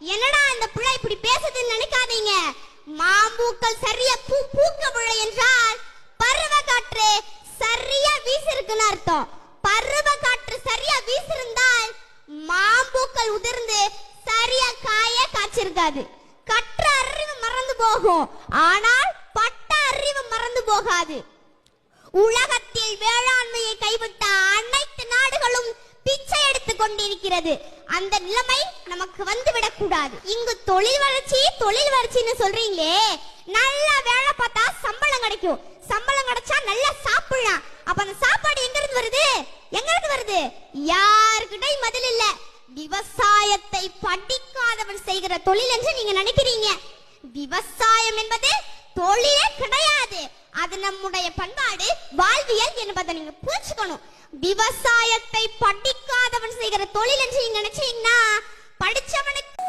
என்னடா அந்த பிள்ளை இப்படி பேசுதுன்னு நினைக்காதீங்க. மாம்பூக்கள் சரியா பூக்கவில்லை என்றால் பருவ காற்று சரியா வீசிருக்குன்னு அர்த்தம். பருவ காற்று சரியா வீசிருந்தால் மாம்பூக்கள் உதிர்ந்து சரியா காய்ச்சிருக்காது. கற்ற அறிவு மறந்து போகும், ஆனால் பட்ட அறிவு மறந்து போகாது. உலகத்தில் வேளாண்மையை கைவிட்ட அனைத்து நாடுகளும் பிச்சை எடுத்துக் கொண்டிருக்கிறது. அந்த நிலைமை நமக்கு வந்துவிடக் கூடாது. இங்கு தொழில் வளர்ச்சின்னு சொல்றீங்களே, நல்லா வேலை பார்த்தா சம்பளம் கிடைக்கும். சம்பளம் கிடைச்சா நல்லா சாப்பிடலாம். அப்ப அந்த சாப்பாடு எங்க இருந்து வருது? யாருக்கிட்டையும் பதில் இல்ல. விவசாயத்தை படிக்காதவன் செய்கிற தொழில் என்று நீங்க நினைக்கிறீங்க. விவசாயம் என்பது தொழிலே கிடையாது. அது நம்முடைய பண்பாடு, வாழ்வியல் என்பதை நீங்க புரிஞ்சுக்கணும். விவசாயத்தை படிக்காதவன் செய்கிற தொழில் என்று நீங்க நினைச்சீங்கன்னா படிச்சவனுக்கு